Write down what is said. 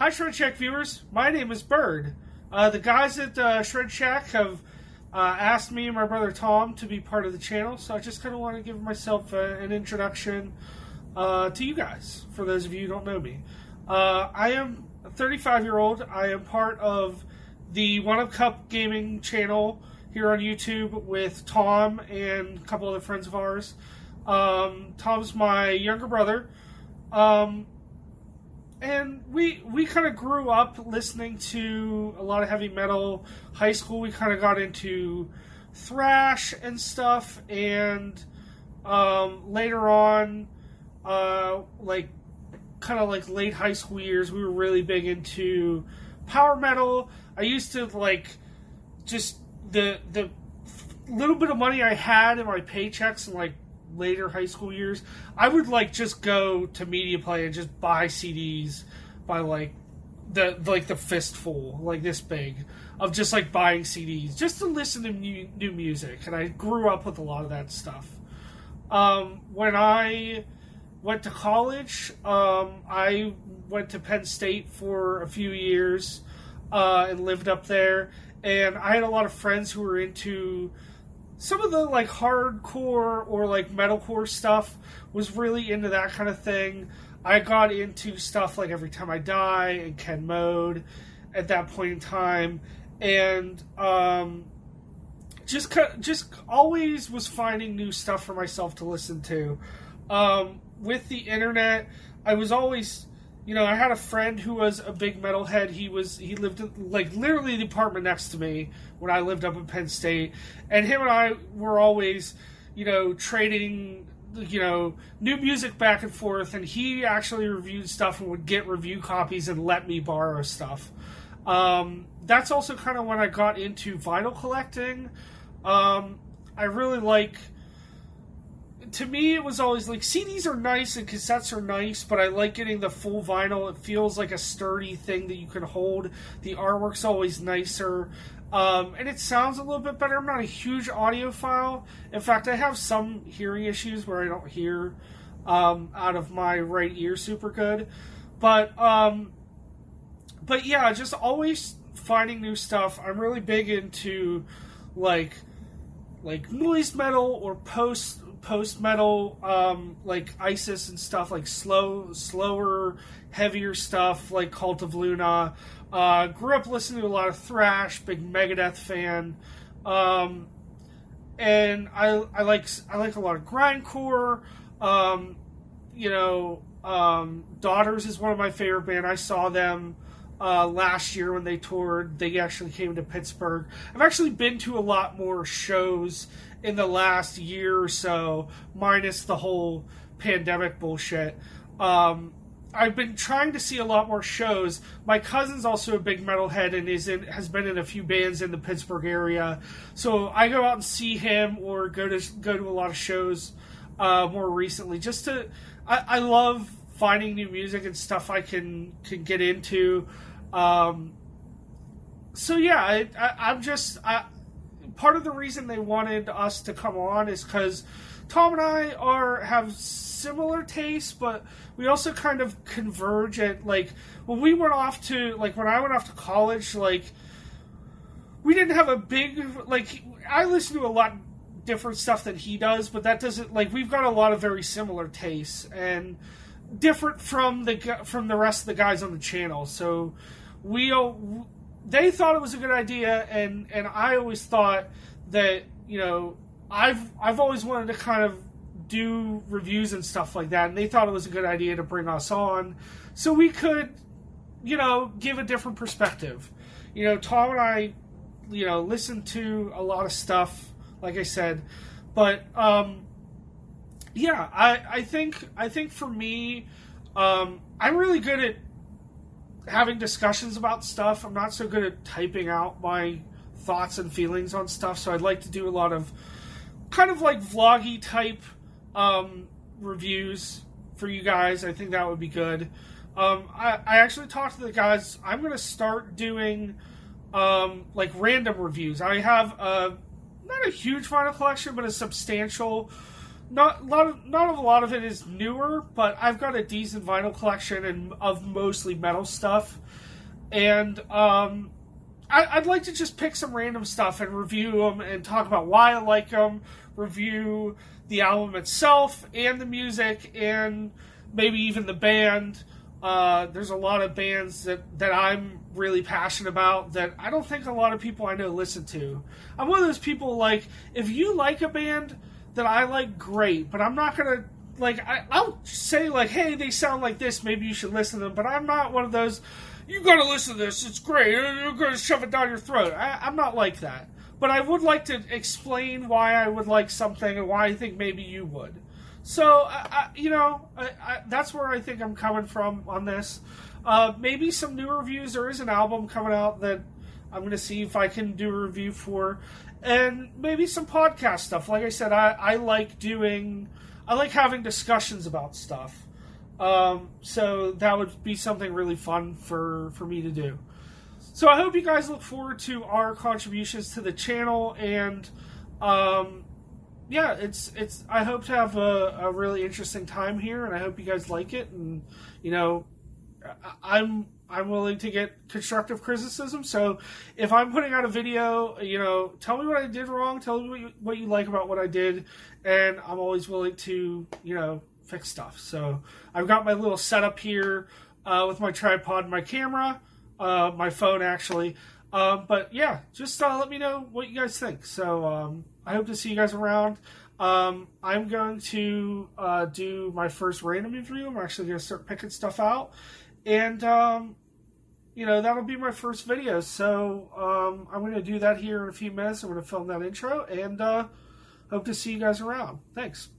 Hi, Shred Shack viewers. My name is Bird. The guys at Shred Shack have asked me and my brother Tom to be part of the channel, so I just kind of want to give myself an introduction to you guys, for those of you who don't know me. I am a 35-year-old. I am part of the One Up Cup gaming channel here on YouTube with Tom and a couple other friends of ours. Tom's my younger brother. And we kind of grew up listening to a lot of heavy metal. High school, we kind of got into thrash and stuff. And later on, like late high school years, we were really big into power metal. I used to just the little bit of money I had in my paychecks and later high school years, I would just go to Media Play and just buy CDs by the fistful, this big, of just buying CDs just to listen to new music. And I grew up with a lot of that stuff. When I went to college, I went to Penn State for a few years and lived up there. And I had a lot of friends who were into some of the hardcore or metalcore stuff, was really into that kind of thing. I got into stuff like Every Time I Die and Ken Mode at that point in time, and just always was finding new stuff for myself to listen to. With the internet, I was always, I had a friend who was a big metalhead. He lived in, literally the apartment next to me when I lived up in Penn State. And him and I were always, trading, new music back and forth. And he actually reviewed stuff and would get review copies and let me borrow stuff. That's also kind of when I got into vinyl collecting. I really to me, it was always CDs are nice and cassettes are nice, but I like getting the full vinyl. It feels like a sturdy thing that you can hold. The artwork's always nicer, and it sounds a little bit better. I'm not a huge audiophile. In fact, I have some hearing issues where I don't hear out of my right ear super good. But yeah, just always finding new stuff. I'm really big into noise metal or post metal, ISIS and stuff, slower, heavier stuff, like Cult of Luna. Grew up listening to a lot of thrash, big Megadeth fan, and I like a lot of grindcore. Daughters is one of my favorite bands. I saw them last year when they toured. They actually came to Pittsburgh. I've actually been to a lot more shows in the last year or so, minus the whole pandemic bullshit. I've been trying to see a lot more shows. My cousin's also a big metalhead and has been in a few bands in the Pittsburgh area, so I go out and see him or go to a lot of shows more recently. I love finding new music and stuff I can get into. So yeah, I'm just part of the reason they wanted us to come on is because Tom and I have similar tastes, but we also kind of converge at when I went off to college, we didn't have a big I listen to a lot different stuff than he does, but that doesn't we've got a lot of very similar tastes and different from the rest of the guys on the channel. So they thought it was a good idea, and I always thought that I've always wanted to kind of do reviews and stuff like that, and they thought it was a good idea to bring us on so we could give a different perspective. Tom and I listen to a lot of stuff, like I said, but yeah, I think for me, I'm really good at having discussions about stuff. I'm not so good at typing out my thoughts and feelings on stuff, so I'd like to do a lot of kind of vloggy type reviews for you guys. I think that would be good. I actually talked to the guys. I'm going to start doing random reviews. I have not a huge vinyl collection, but a substantial not a lot of it is newer, but I've got a decent vinyl collection and of mostly metal stuff, and I'd like to just pick some random stuff and review them and talk about why I like them, review the album itself and the music and maybe even the band. There's a lot of bands that I'm really passionate about that I don't think a lot of people I know listen to. I'm one of those people, like, if you like a band that I like, great, but I'm not gonna, like, I'll say, like, hey, they sound like this, maybe you should listen to them, but I'm not one of those, you gotta listen to this, it's great, you're gonna shove it down your throat. I'm not like that. But I would like to explain why I would like something and why I think maybe you would. So, that's where I think I'm coming from on this. Maybe some new reviews. There is an album coming out that I'm going to see if I can do a review for. And maybe some podcast stuff. Like I said, I like having discussions about stuff. So that would be something really fun for me to do. So I hope you guys look forward to our contributions to the channel, and yeah, it's. I hope to have a really interesting time here, and I hope you guys like it. And I'm willing to get constructive criticism. So if I'm putting out a video, tell me what I did wrong. Tell me what you like about what I did, and I'm always willing to fix stuff. So I've got my little setup here with my tripod, and my camera, my phone actually. But yeah, just let me know what you guys think. So I hope to see you guys around. I'm going to do my first random review. I'm actually going to start picking stuff out. And, that'll be my first video. So I'm going to do that here in a few minutes. I'm going to film that intro. And hope to see you guys around. Thanks.